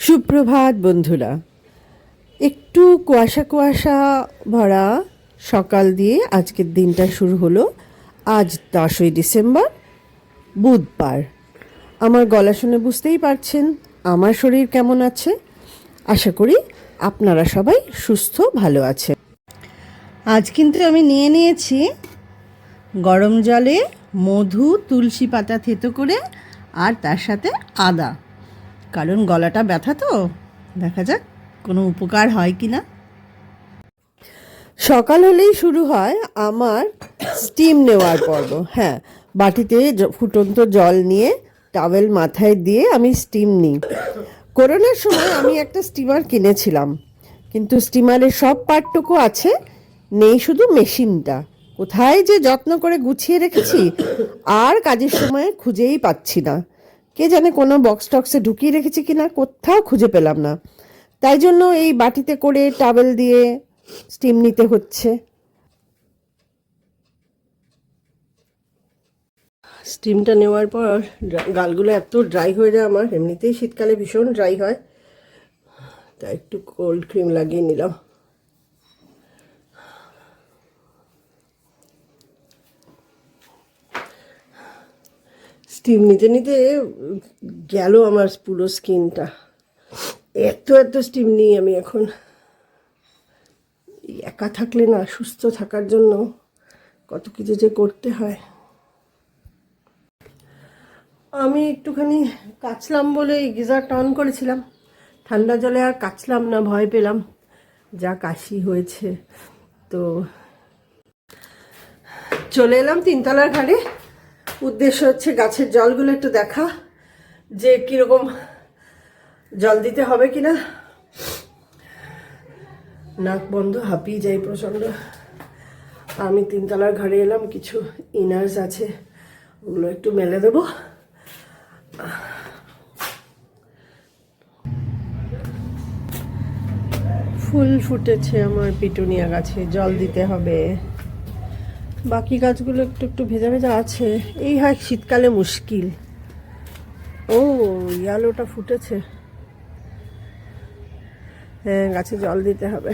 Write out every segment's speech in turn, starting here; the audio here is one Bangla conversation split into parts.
সুপ্রভাত বন্ধুরা। একটু কুয়াশা কুয়াশা ভরা সকাল দিয়ে আজকের দিনটা শুরু হলো। আজ 10ই ডিসেম্বর, বুধবার। আমার গলা শুনে বুঝতেই পারছেন আমার শরীর কেমন আছে। আশা করি আপনারা সবাই সুস্থ ভালো আছেন। আজ কিন্তু আমি নিয়ে নিয়েছি গরম জলে মধু, তুলসী পাতা থেতো করে, আর তার সাথে আদা, কারণ গলাটা ব্যথা তো। দেখা যাক কোনো উপকার হয় কি না। সকাল হলেই শুরু হয় আমার স্টিম নেওয়ার পর্ব। হ্যাঁ, বাটিতে ফুটন্ত জল নিয়ে টাওয়েল মাথায় দিয়ে আমি স্টিম নিই। করোনার সময় আমি একটা স্টিমার কিনেছিলাম, কিন্তু স্টিমারের সব পার্টটুকু আছে, নেই শুধু মেশিনটা। কোথায় যে যত্ন করে গুছিয়ে রেখেছি আর কাজের সময় খুঁজেই পাচ্ছি না। কে জানে কোনো বক্স টক্সে ঢুকিয়ে রেখেছি কিনা, কোথাও খুঁজে পেলাম না। তাই জন্য এই বাটিতে করে টাওয়েল দিয়ে স্টিম নিতে হচ্ছে। স্টিমটা নেওয়ার পর গালগুলো এত ড্রাই হয়ে যায় আমার, এমনিতেই শীতকালে ভীষণ ড্রাই হয়, তাই একটু কোল্ড ক্রিম লাগিয়ে নিলাম। স্টিম নিতে নিতে গেল আমার পুরো স্কিনটা। এত স্টিম নিই আমি এখন। একা থাকলে না, সুস্থ থাকার জন্য কত কিছু যে করতে হয়। আমি একটুখানি কাচলাম বলে গিজারটা অন করেছিলাম, ঠান্ডা জলে আর কাচলাম না, ভয় পেলাম, যা কাশি হয়েছে। তো চলে এলাম তিনতলার ঘাটে। উদ্দেশ্য হচ্ছে গাছের জলগুলো একটু দেখা, যে কীরকম জল দিতে হবে কিনা। নাক বন্ধ, হাঁপিয়ে যাই প্রচণ্ড। আমি তিনতলার ঘাড়ে এলাম, কিছু ইনার্স আছে, ওগুলো একটু মেলে দেবো। ফুল ফুটেছে আমার পিটুনিয়া গাছে, জল দিতে হবে। বাকি গাছগুলো একটু একটু ভেজা ভেজা আছে, এই হয় শীতকালে মুশকিল। ও, ইয়ালোটা ফুটেছে। হ্যাঁ, গাছে জল দিতে হবে।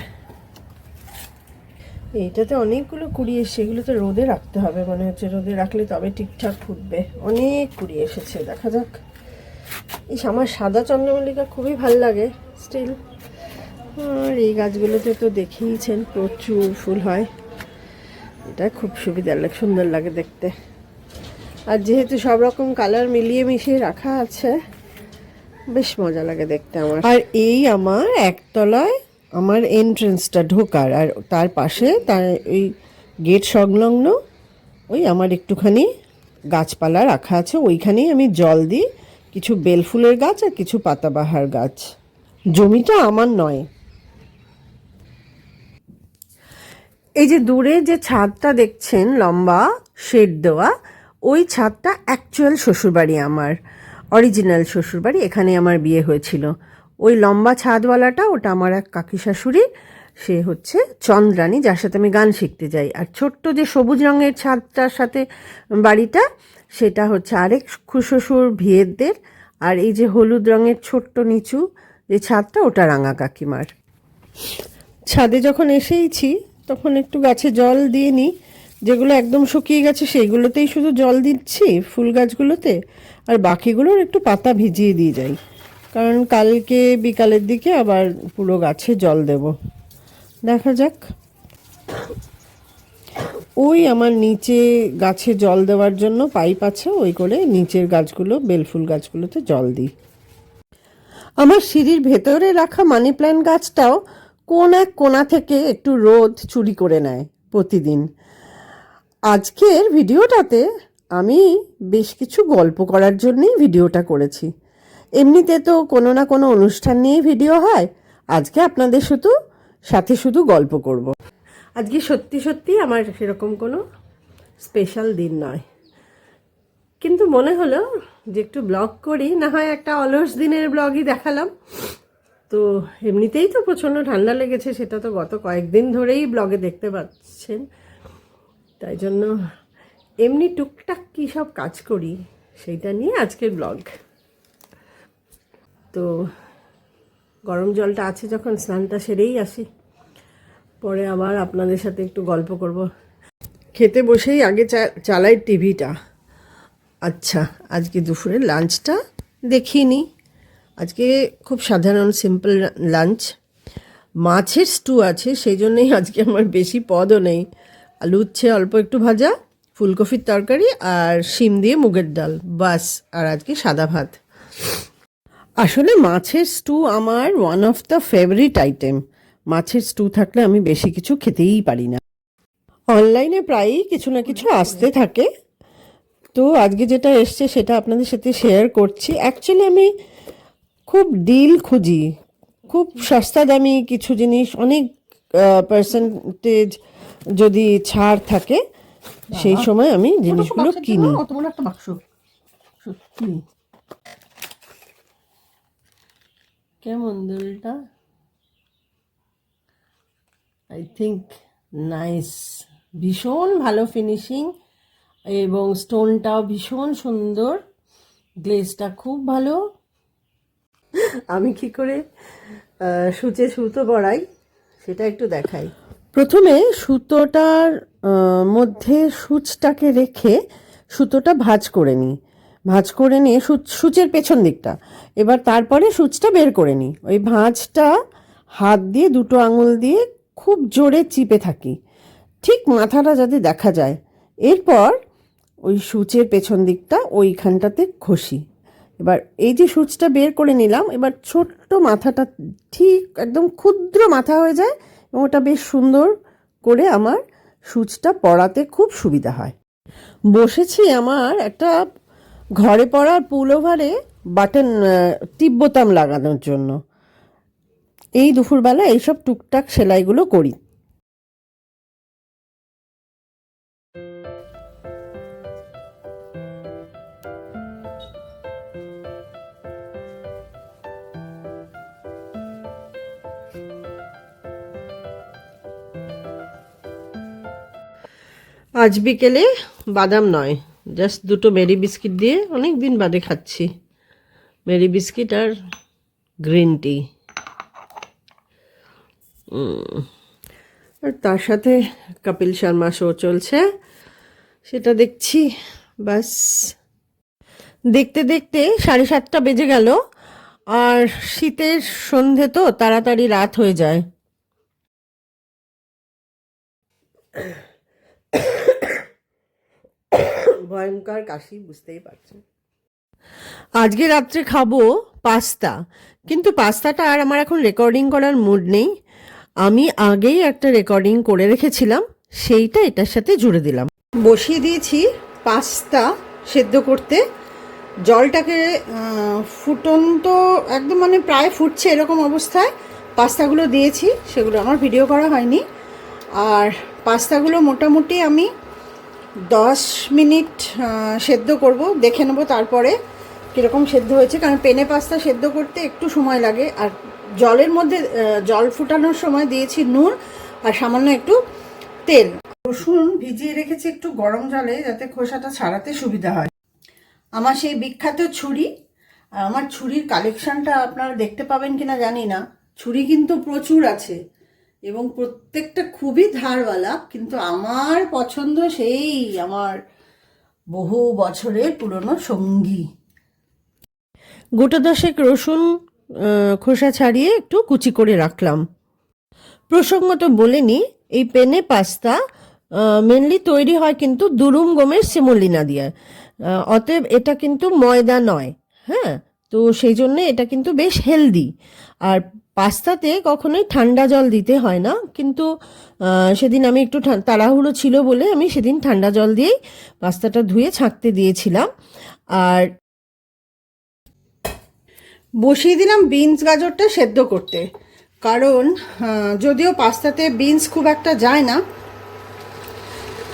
এইটাতে অনেকগুলো কুড়ি এসছে, এগুলোতে রোদে রাখতে হবে মনে হচ্ছে, রোদে রাখলে তবে ঠিকঠাক ফুটবে। অনেক কুড়ি এসেছে, দেখা যাক। আমার সাদা চন্দ্রমল্লিকা খুবই ভাল লাগে স্টিল। আর এই গাছগুলোতে তো দেখেইছেন প্রচুর ফুল হয়, এটা খুব সুবিধা লাগে, সুন্দর লাগে দেখতে। আর যেহেতু সব রকম কালার মিলিয়ে মিশিয়ে রাখা আছে, বেশ মজা লাগে দেখতে আমার। আর এই আমার একতলায় আমার এন্ট্রেন্সটা ঢোকার, আর তার পাশে তার ওই গেট সংলগ্ন ওই আমার একটুখানি গাছপালা রাখা আছে, ওইখানেই আমি জল দিই। কিছু বেলফুলের গাছ আর কিছু পাতাবাহার গাছ। জমিটা আমার নয়। এই যে দূরে যে ছাদটা দেখছেন লম্বা শেড দেওয়া, ওই ছাদটা অ্যাকচুয়াল শ্বশুরবাড়ি আমার, অরিজিনাল শ্বশুরবাড়ি। এখানে আমার বিয়ে হয়েছিল। ওই লম্বা ছাদওয়ালাটা ওটা আমার এক কাকি শাশুড়ি, সে হচ্ছে চন্দ্রানী, যার সাথে আমি গান শিখতে যাই। আর ছোট্ট যে সবুজ রঙের ছাদটার সাথে বাড়িটা, সেটা হচ্ছে আরেক শ্বশুর ভিয়েরদের। আর এই যে হলুদ রঙের ছোট্ট নিচু যে ছাদটা, ওটা রাঙা কাকিমার। ছাদে যখন এসেইছি তখন একটু গাছে জল দিয়ে নিই। যেগুলো একদম শুকিয়ে গেছে সেইগুলোতেই শুধু জল দিচ্ছি, ফুল গাছগুলোতে। আর বাকিগুলোর একটু পাতা ভিজিয়ে দিয়ে যাই, কারণ কালকে বিকালের দিকে আবার পুরো গাছে জল দেব। দেখা যাক। ওই আমার নিচে গাছে জল দেওয়ার জন্য পাইপ আছে, ওই করে নিচের গাছগুলো, বেলফুল গাছগুলোতে জল দিই। আমার সিঁড়ির ভেতরে রাখা মানি প্ল্যান্ট গাছটাও কোন এক কোণা থেকে একটু রোদ চুরি করে নেয় প্রতিদিন। আজকের ভিডিওটাতে আমি বেশ কিছু গল্প করার জন্যই ভিডিওটা করেছি। এমনিতে তো কোনো না কোনো অনুষ্ঠান নিয়েই ভিডিও হয়, আজকে আপনাদের সাথে শুধু গল্প করব। আজকে সত্যি সত্যি আমার সেরকম কোনো স্পেশাল দিন নয়, কিন্তু মনে হলো যে একটু ব্লগ করি, না হয় একটা অলস দিনের ব্লগই দেখালাম। তো এমনিতেই তো প্রচণ্ড ঠান্ডা লেগেছে, সেটা তো গত কয়েকদিন ধরেই ব্লগে দেখতে পাচ্ছেন। তাই জন্য এমনি টুকটাক কী সব কাজ করি সেইটা নিয়ে আজকের ব্লগ। তো গরম জলটা আছে যখন স্নানটা সেরেই আসি, পরে আবার আপনাদের সাথে একটু গল্প করব। খেতে বসেই আগে চালাই টিভিটা। আচ্ছা, আজকে দুপুরের লাঞ্চটা দেখিনি। আজকে খুব সাধারণ সিম্পল লাঞ্চ। মাছের স্টু আছে, সেই জন্যই আজকে আমার বেশি পদও নেই। আলু উচ্ছে অল্প একটু ভাজা, ফুলকপির তরকারি আর শিম দিয়ে মুগের ডাল, বাস। আর আজকে সাদা ভাত। আসলে মাছের স্টু আমার one of the favourite item. মাছের স্টু থাকলে আমি বেশি কিছু খেতেই পারি না। অনলাইনে প্রায়ই কিছু না কিছু আসতে থাকে, তো আজকে যেটা এসছে সেটা আপনাদের সাথে শেয়ার করছি। অ্যাকচুয়ালি আমি খুব ডিল খুঁজি, খুব সস্তা দামি কিছু জিনিস, অনেক পার্সেন্টেজ যদি ছাড় থাকে সেই সময় আমি জিনিসগুলো কিনি। অত বড় একটা বাক্স, সত্যি কেমন দোলটা, আই থিঙ্ক নাইস, ভীষণ ভালো ফিনিশিং এবং স্টোনটাও ভীষণ সুন্দর, গ্লেজটা খুব ভালো। আমি কি করে সূচে সুতো পরাই সেটা একটু দেখাই। প্রথমে সুতোটার মধ্যে সূচটাকে রেখে সুতোটা ভাঁজ করে নিই, ভাঁজ করে নিয়ে সূচের পেছন দিকটা, এবার তারপরে সূচটা বের করে নিই। ওই ভাঁজটা হাত দিয়ে দুটো আঙুল দিয়ে খুব জোরে চিপে থাকি, ঠিক মাথাটা যাতে দেখা যায়। এরপর ওই সূচের পেছন দিকটা ওইখানটাতে ঘষি। এবার এই যে সূচটা বের করে নিলাম, এবার ছোট্ট মাথাটা ঠিক একদম ক্ষুদ্র মাথা হয়ে যায় এবং ওটা বেশ সুন্দর করে আমার সূচটা পরাতে খুব সুবিধা হয়। বসেছি আমার একটা ঘরে পরার পুলোভারে বাটন টিপ বোতাম লাগানোর জন্য। এই দুপুরবেলা এইসব টুকটাক সেলাইগুলো করি। আজ বিকেলে বাদাম নয়, জাস্ট দুটো মেরি বিস্কিট দিয়ে অনেক দিন বাদে খাচ্ছি। মেরি বিস্কিট আর গ্রিন টি, আর তার সাথে কপিল শর্মা শো চলছে, সেটা দেখছি। বাস দেখতে দেখতে 7:30 বেজে গেল। আর শীতের সন্ধে তো তাড়াতাড়ি রাত হয়ে যায়। ভয়ঙ্কর কাশি, বুঝতেই পারছেন। আজকে রাত্রে খাবো পাস্তা, কিন্তু পাস্তাটা আর আমার এখন রেকর্ডিং করার মুড নেই। আমি আগেই একটা রেকর্ডিং করে রেখেছিলাম, সেইটা এটার সাথে জুড়ে দিলাম। বসিয়ে দিয়েছি পাস্তা সেদ্ধ করতে। জলটাকে ফুটন্ত একদম মানে প্রায় ফুটছে এরকম অবস্থায় পাস্তাগুলো দিয়েছি, সেগুলো আমার ভিডিও করা হয়নি। আর পাস্তাগুলো মোটামুটি আমি 10 মিনিট সেদ্ধ করব, দেখে নেবো তারপরে কীরকম সেদ্ধ হয়েছে, কারণ পেনে পাস্তা সেদ্ধ করতে একটু সময় লাগে। আর জলের মধ্যে জল ফুটানোর সময় দিয়েছি নুন আর সামান্য একটু তেল। রসুন ভিজিয়ে রেখেছি একটু গরম জলে, যাতে খোসাটা ছাড়াতে সুবিধা হয়। আমার সেই বিখ্যাত ছুরি, আর আমার ছুরির কালেকশনটা আপনারা দেখতে পাবেন কিনা জানি না। ছুরি কিন্তু প্রচুর আছে এবং প্রত্যেকটা খুবই ধারওয়ালা, কিন্তু আমার পছন্দ সেই আমার বহু বছরের পুরনো সঙ্গী। গোটা 10 রসুন খোসা ছাড়িয়ে একটু কুচি করে রাখলাম। প্রসঙ্গত বলে নিই, এই পেনে পাস্তা মেনলি তৈরি হয় কিন্তু দুরুম গমের সেমোলিনা দিয়ে, অতএব এটা কিন্তু ময়দা নয়। হ্যাঁ, তো সেই জন্যে এটা কিন্তু বেশ হেলদি। আর পাস্তাতে কখনোই ঠান্ডা জল দিতে হয় না, কিন্তু সেদিন আমি একটু তাড়াহুড়ো ছিল বলে আমি সেদিন ঠান্ডা জল দিয়েই পাস্তাটা ধুয়ে ছাঁকতে দিয়েছিলাম। আর বসিয়ে দিলাম বিনস গাজরটা সেদ্ধ করতে, কারণ যদিও পাস্তাতে বিনস খুব একটা যায় না,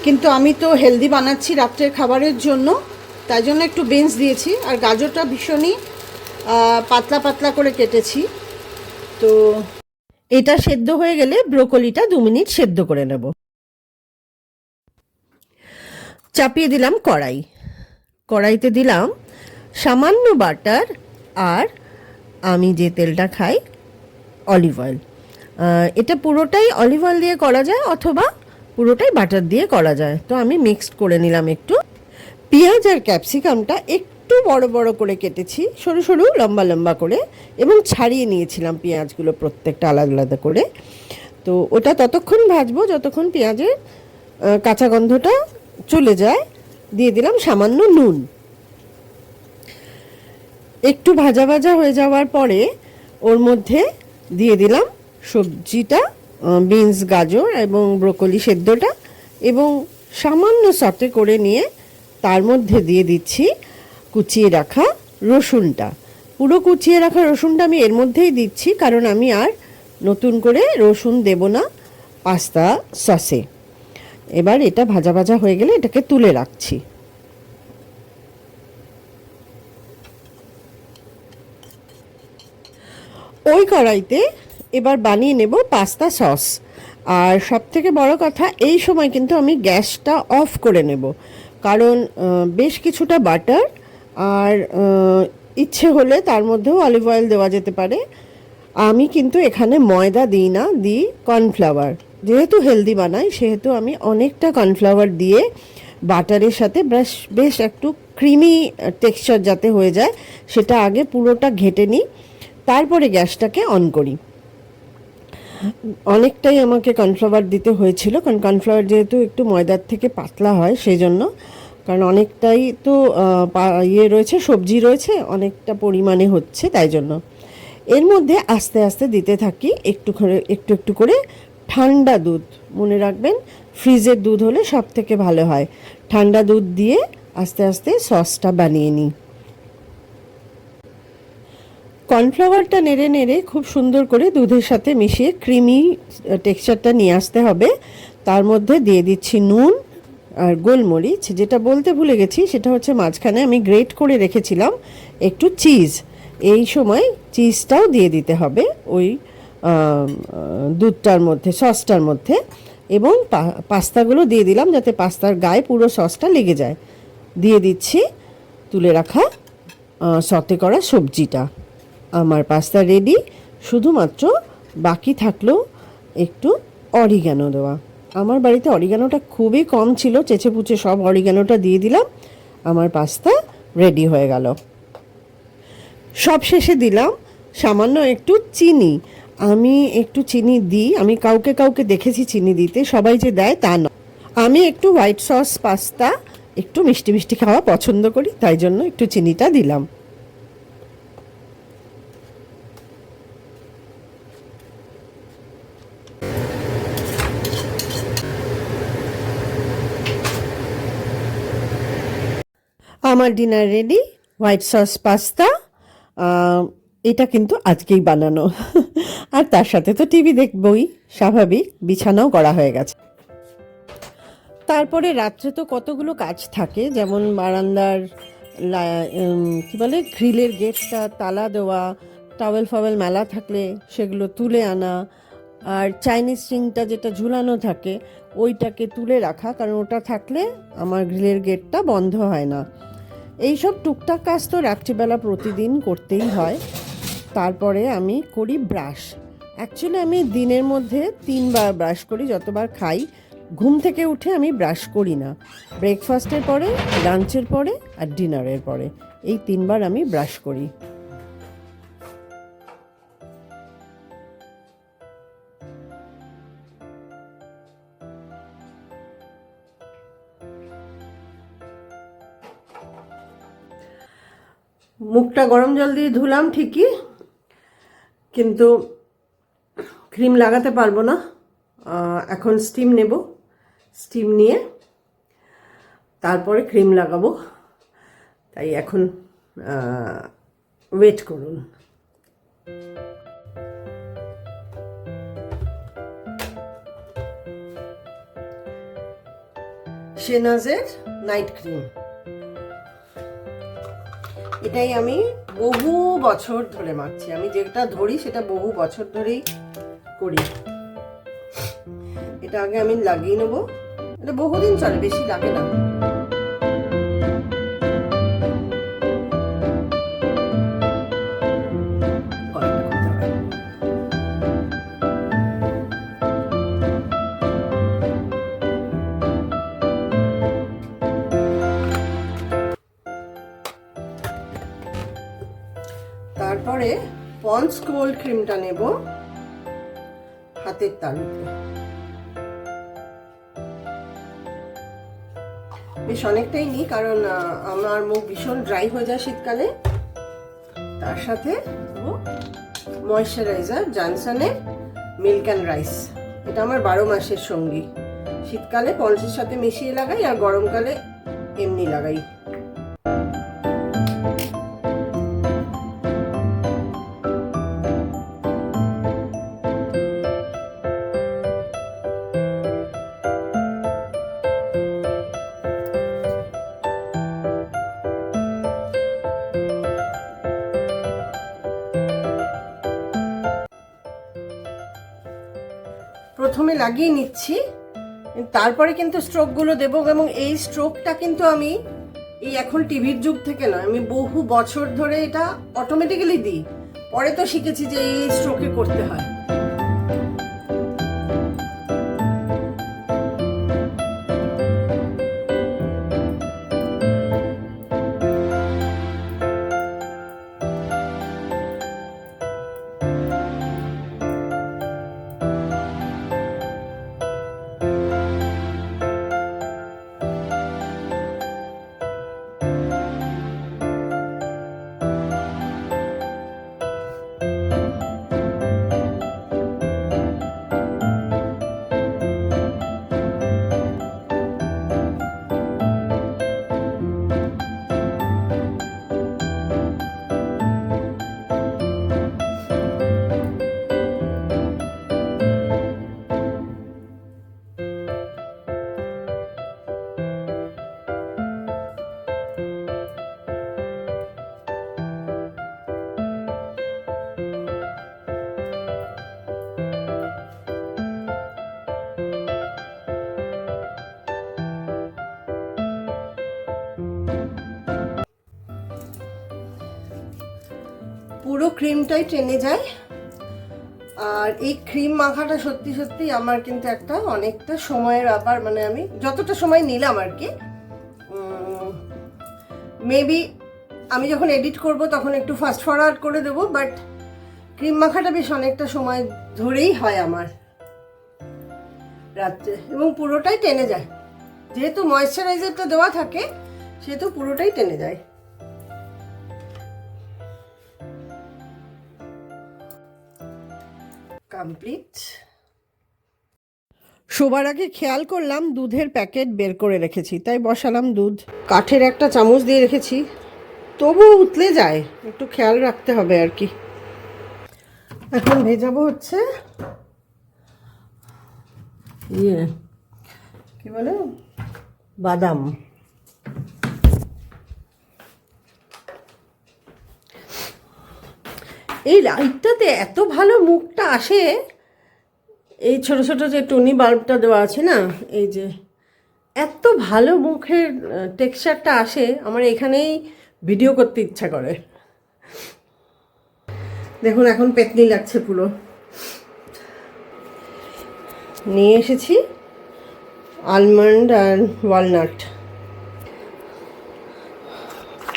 কিন্তু আমি তো হেলদি বানাচ্ছি রাত্রের খাবারের জন্য, তাই জন্য একটু বিনস দিয়েছি। আর গাজরটা ভীষণই পাতলা পাতলা করে কেটেছি। তো এটা সেদ্ধ হয়ে গেলে ব্রোকলিটা 2 মিনিট সেদ্ধ করে নেব। চাপিয়ে দিলাম কড়াই, কড়াইতে দিলাম সামান্য বাটার, আর আমি যে তেলটা খাই অলিভ অয়েল। এটা পুরোটাই অলিভ অয়েল দিয়ে করা যায় অথবা পুরোটাই বাটার দিয়ে করা যায়। তো আমি মিক্সড করে নিলাম একটু। পেঁয়াজ আর ক্যাপসিকামটা একটু বড় বড় করে কেটেছি, সরু সরু লম্বা লম্বা করে, এবং ছাড়িয়ে নিয়েছিলাম পেঁয়াজগুলো প্রত্যেকটা আলাদা আলাদা করে। তো ওটা ততক্ষণ ভাজবো যতক্ষণ পেঁয়াজের কাঁচা গন্ধটা চলে যায়। দিয়ে দিলাম সামান্য নুন। একটু ভাজা ভাজা হয়ে যাওয়ার পরে ওর মধ্যে দিয়ে দিলাম সবজিটা, বিনস, গাজর এবং ব্রোকলি সেদ্ধটা, এবং সামান্য সতে করে নিয়ে তার মধ্যে দিয়ে দিচ্ছি কুচিয়ে রাখা রসুনটা। পুরো কুচিয়ে রাখা রসুনটা আমি এর মধ্যেই দিচ্ছি, কারণ আমি আর নতুন করে রসুন দেব না পাস্তা সসে। এবার এটা ভাজা ভাজা হয়ে গেলে এটাকে তুলে রাখছি। ওই কড়াইতে এবার বানিয়ে নেব পাস্তা সস। আর সবথেকে বড় কথা, এই সময় কিন্তু আমি গ্যাসটা অফ করে নেব, কারণ বেশ কিছুটা বাটার আর ইচ্ছে হলে তার মধ্যেও অলিভ অয়েল দেওয়া যেতে পারে। আমি কিন্তু এখানে ময়দা দিই না, দিই কর্নফ্লাওয়ার। যেহেতু হেলদি বানাই সেহেতু আমি অনেকটা কর্নফ্লাওয়ার দিয়ে বাটারের সাথে বেশ একটু ক্রিমি টেক্সচার যাতে হয়ে যায় সেটা আগে পুরোটা ঘেটে নিই, তারপরে গ্যাসটাকে অন করি। অনেকটাই আমাকে কর্নফ্লাওয়ার দিতে হয়েছিল, কারণ কর্নফ্লাওয়ার যেহেতু একটু ময়দার থেকে পাতলা হয় সেই জন্য, কারণ অনেকটাই তো রয়েছে, সবজি রয়েছে, অনেকটা পরিমাণে হচ্ছে, তাই জন্য। এর মধ্যে আস্তে আস্তে দিতে থাকি একটু একটু করে ঠান্ডা দুধ। মনে রাখবেন ফ্রিজের দুধ হলে সব থেকে ভালো হয়। ঠান্ডা দুধ দিয়ে আস্তে আস্তে সসটা বানিয়ে নিই। কর্নফ্লাওয়ারটা নেড়ে নেড়ে খুব সুন্দর করে দুধের সাথে মিশিয়ে ক্রিমি টেক্সচারটা নিয়ে আসতে হবে। তার মধ্যে দিয়ে দিচ্ছি নুন আর গোলমরিচ। যেটা বলতে ভুলে গেছি সেটা হচ্ছে মাঝখানে আমি গ্রেট করে রেখেছিলাম একটু চিজ, এই সময় চিজটাও দিয়ে দিতে হবে ওই দুধটার মধ্যে, সসটার মধ্যে। এবং পাস্তাগুলো দিয়ে দিলাম যাতে পাস্তার গায়ে পুরো সসটা লেগে যায়। দিয়ে দিচ্ছি তুলে রাখা সতে করা সবজিটা। আমার পাস্তা রেডি, শুধুমাত্র বাকি থাকলো একটু অরিগ্যানো দেওয়া। আমার বাড়িতে অরিগ্যানোটা খুবই কম ছিল, চেঁচে পুচে সব অরিগ্যানোটা দিয়ে দিলাম, আমার পাস্তা রেডি হয়ে গেল। সব শেষে দিলাম সামান্য একটু চিনি। আমি একটু চিনি দিই, আমি কাউকে কাউকে দেখেছি চিনি দিতে, সবাই যে দেয় তা নয়। আমি একটু হোয়াইট সস পাস্তা একটু মিষ্টি মিষ্টি খাওয়া পছন্দ করি, তাই জন্য একটু চিনিটা দিলাম। আমার dinner ready, white sauce pasta. এটা কিন্তু আজকেই বানানো। আর তার সাথে তো টিভি দেখবই, স্বাভাবিক, বিছানাও করা হয়ে গেছে। তারপরে রাত্রে তো কতগুলো কাজ থাকে, যেমন বারান্দার কী বলে গ্রিলের গেটটা তালা দেওয়া, টাওয়েল ফাওয়েল মেলা থাকলে সেগুলো তুলে আনা, আর চাইনিজ রিংটা যেটা ঝুলানো থাকে ওইটাকে তুলে রাখা, কারণ ওটা থাকলে আমার গ্রিলের গেটটা বন্ধ হয় না। এইসব টুকটাক কাজ তো রাত্রিবেলা প্রতিদিন করতেই হয়। তারপরে আমি করি ব্রাশ। অ্যাকচুয়ালি আমি দিনের মধ্যে 3বার ব্রাশ করি, যতবার খাই। ঘুম থেকে উঠে আমি ব্রাশ করি না, ব্রেকফাস্টের পরে, লাঞ্চের পরে আর ডিনারের পরে, এই 3বার আমি ব্রাশ করি। মুখটা গরম জল দিয়ে ধুলাম ঠিকই, কিন্তু ক্রিম লাগাতে পারবো না। এখন স্টিম নেব, স্টিম নিয়ে তারপরে ক্রিম লাগাবো, তাই এখন ওয়েট করুন। শেনাজের নাইট ক্রিম, এটাই আমি বহু বছর ধরে মাখছি। আমি যেটা ধরি সেটা বহু বছর ধরেই করি। এটা আগে আমি লাগিয়ে নেবো, এটা বহুদিন চলে, বেশি লাগে না। পন্ডস কোল্ড ক্রিমটা নেব হাতের তালুতে। বেশ অনেকটাই নিই, কারণ আমার মুখ ভীষণ ড্রাই হয়ে যায় শীতকালে। তার সাথে ময়শ্চারাইজার জনসনের মিল্ক অ্যান্ড রাইস, এটা আমার 12 মাসের সঙ্গী। শীতকালে পন্ডসের সাথে মিশিয়ে লাগাই আর গরমকালে এমনি লাগাই। প্রথমে লাগিয়ে নিচ্ছি, তারপরে কিন্তু স্ট্রোকগুলো দেবো। এবং এই স্ট্রোকটা কিন্তু আমি এই এখন টিভির যুগ থেকে নয়, আমি বহু বছর ধরে এটা অটোমেটিক্যালি দিই। পরে তো শিখেছি যে এই স্ট্রোকে করতে হয়। পুরো ক্রিমটাই টেনে যায়। আর এই ক্রিম মাখাটা সত্যি সত্যি আমার কিন্তু একটা অনেকটা সময়ের ব্যাপার। মানে আমি যতটা সময় নিলাম আর কি, মেবি আমি যখন এডিট করব তখন একটু ফাস্ট ফরওয়ার্ড করে দেবো, বাট ক্রিম মাখাটা বেশ অনেকটা সময় ধরেই হয় আমার রাত্রে, এবং পুরোটাই টেনে যায়। যেহেতু ময়েশ্চারাইজারটা দেওয়া থাকে সেহেতু পুরোটাই টেনে যায়। কমপ্লিট। শোবার আগে খেয়াল করলাম দুধের প্যাকেট বের করে রেখেছি, তাই বসালাম দুধ। কাঠের একটা চামচ দিয়ে রেখেছি, তবুও উতলে যায়, একটু খেয়াল রাখতে হবে আর কি। এখন ভেজাবো হচ্ছে কি বলে বাদাম। এই লাইটটাতে এত ভালো মুখটা আসে, এই ছোট ছোট যে টুনি বাল্বটা দেওয়া আছে না, এই যে এত ভালো মুখের টেক্সচারটা আসে, আমার এখানেই ভিডিও করতে ইচ্ছা করে। দেখুন এখন পেতনি লাগছে পুরো। নিয়ে এসেছি আলমন্ড আর ওয়ালনাট,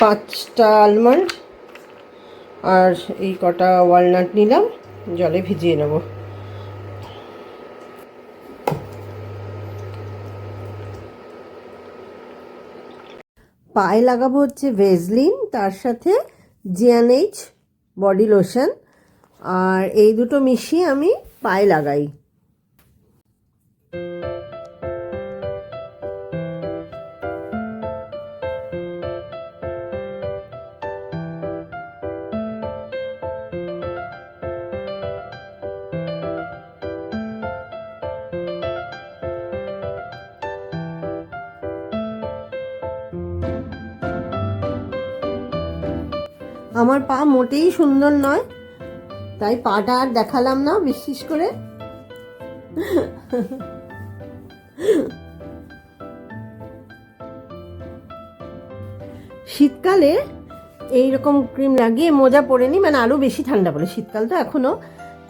5টা আলমন্ড আর এই কটা ওয়ালনাট নিলাম, জলে ভিজিয়ে নেব। পায়ে লাগাবো হচ্ছে ভেজলিন, তার সাথে জিএনএইচ বডি লোশন, আর এই দুটো মিশিয়ে আমি পায়ে লাগাই। আমার পা মোটেই সুন্দর নয়, তাই পাটা আর দেখালাম না বিশেষ করে। শীতকালে এইরকম ক্রিম লাগিয়ে মোজা পরে নিই, মানে আরও বেশি ঠান্ডা পড়ে, শীতকাল তো এখনও,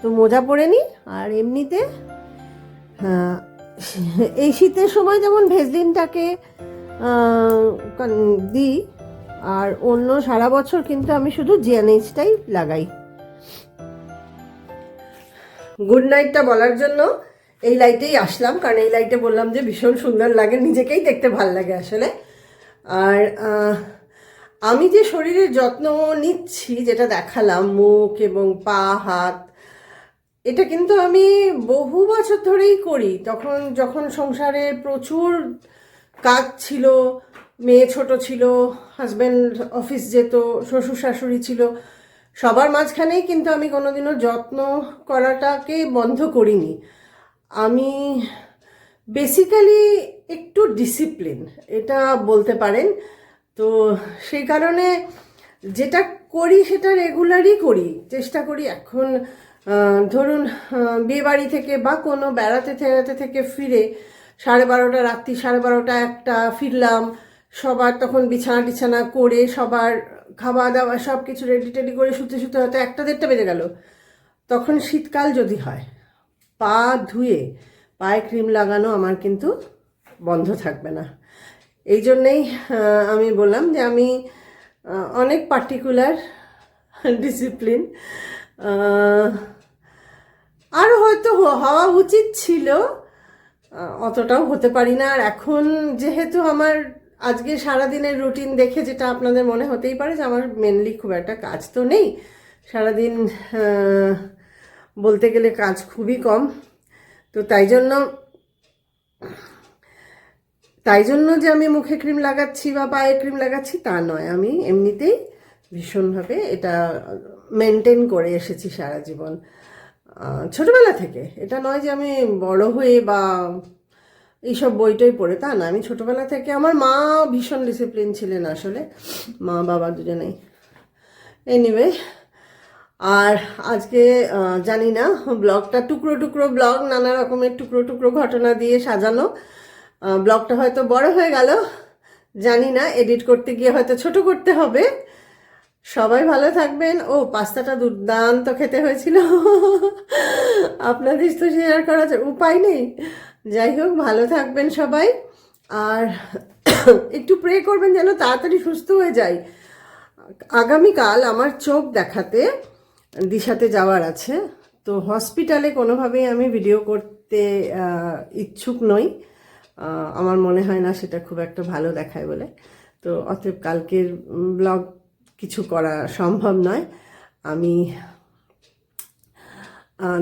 তো মোজা পরে নিই। আর এমনিতে এই শীতের সময় যেমন ভেজলিনটাকে দিই, আর অন্য সারা বছর কিন্তু আমি শুধু জিএনএইচটাই লাগাই। গুড নাইটটা বলার জন্য এই লাইটেই আসলাম, কারণ এই লাইটে বললাম যে ভীষণ সুন্দর লাগে, নিজেকেই দেখতে ভাল লাগে আসলে। আর আমি যে শরীরের যত্ন নিচ্ছি, যেটা দেখালাম, মুখ এবং পা হাত, এটা কিন্তু আমি বহু বছর ধরেই করি। যখন সংসারে প্রচুর কাজ ছিল, মেয়ে ছোট ছিল, হাজব্যান্ড অফিস যেত, শ্বশুর শাশুড়ি ছিল, সবার মাঝখানেই কিন্তু আমি কোনোদিনও যত্ন করাটাকে বন্ধ করিনি। আমি বেসিক্যালি একটু ডিসিপ্লিন, এটা বলতে পারেন। তো সেই কারণে যেটা করি সেটা রেগুলারই করি, চেষ্টা করি। এখন ধরুন বিয়েবাড়ি থেকে বা কোনো বেড়াতে টেড়াতে থেকে ফিরে 12:30 রাত্রি, 12:30 একটা ফিরলাম, সবার তখন বিছানা টিছানা করে, সবার খাওয়া দাওয়া সব কিছু রেডি টেডি করে শুতে শুতে হয়তো 1-1:30 বেজে গেল। তখন শীতকাল যদি হয়, পা ধুয়ে পায়ে ক্রিম লাগানো আমার কিন্তু বন্ধ থাকবে না। এই জন্যেই আমি বললাম যে আমি অনেক পার্টিকুলার, ডিসিপ্লিন। আরও হয়তো হওয়া উচিত ছিল, অতটাও হতে পারি না। আর এখন যেহেতু আমার আজকে সারাদিনের রুটিন দেখে যেটা আপনাদের মনে হতেই পারে যে আমার মেনলি খুব একটা কাজ তো নেই, সারাদিন বলতে গেলে কাজ খুবই কম। তো তাই জন্য যে আমি মুখে ক্রিম লাগাচ্ছি বা পায়ে ক্রিম লাগাচ্ছি তা নয়, আমি এমনিতেই ভীষণভাবে এটা মেনটেন করে এসেছি সারা জীবন, ছোটবেলা থেকে। এটা নয় যে আমি বড় হয়ে বা এইসব বইটই পড়ে, তা না। আমি ছোটবেলা থেকে, আমার মা ভীষণ ডিসিপ্লিন ছিলেন আসলে, মা বাবা দুজনেই। এনিওয়ে, আর আজকে জানি না, ব্লগটা টুকরো টুকরো ব্লগ, নানা রকমের টুকরো টুকরো ঘটনা দিয়ে সাজানো। ব্লগটা হয়তো বড় হয়ে গেল, জানি না, এডিট করতে গিয়ে হয়তো ছোট করতে হবে। সবাই ভালো থাকবেন। ও, পাস্তাটা দুর্দান্ত খেতে হয়েছিল, আপনাদের তো শেয়ার করার উপায় নেই। যাই হোক, ভালো থাকবেন সবাই, আর একটু প্রে করবেন যেন তাড়াতাড়ি সুস্থ হয়ে যাই। আগামীকাল আমার চোখ দেখাতে দিশাতে যাওয়ার আছে, তো হসপিটালে কোনোভাবেই আমি ভিডিও করতে ইচ্ছুক নই। আমার মনে হয় না সেটা খুব একটা ভালো দেখায় বলে। তো অতএব কালকের ব্লগ কিছু করা সম্ভব নয়। আমি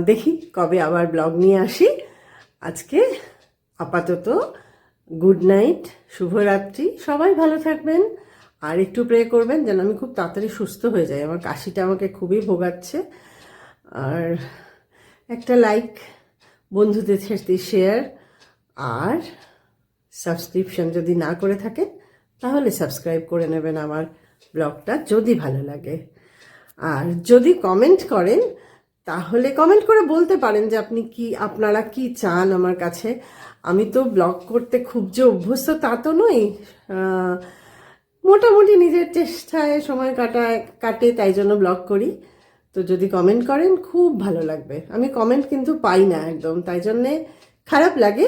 দেখি কবে আবার ব্লগ নিয়ে আসি। আজকে আপাতত গুড নাইট, শুভরাত্রি, সবাই ভালো থাকবেন। আর একটু প্রে করবেন যেন আমি খুব তাড়াতাড়ি সুস্থ হয়ে যাই, আমার কাশিটা আমাকে খুবই ভোগাচ্ছে। আর একটা লাইক, বন্ধুদের সাথে শেয়ার, আর সাবস্ক্রিপশন যদি না করে থাকেন তাহলে সাবস্ক্রাইব করে নেবেন আমার ব্লগটা, যদি ভালো লাগে। আর যদি কমেন্ট করেন তাহলে কমেন্ট করে বলতে পারেন যে আপনারা কি চান আমার কাছে। আমি তো ব্লগ করতে খুব যে অভ্যস্ত তা তো নই, মোটামুটি নিজের চেষ্টায় সময় কাটে, তাই জন্য ব্লগ করি। তো যদি কমেন্ট করেন খুব ভালো লাগবে। আমি কমেন্ট কিন্তু পাই না একদম, তাই জন্যে খারাপ লাগে।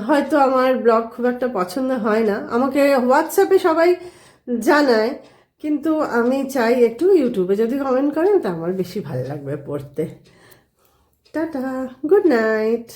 হয়তো আমার ব্লগ খুব একটা পছন্দ হয় না, আমাকে হোয়াটসঅ্যাপে সবাই জানায়, কিন্তু আমি চাই একটু ইউটিউবে যদি কমেন্ট করেন তা আমার বেশি ভালো লাগবে পড়তে। Tata, good night.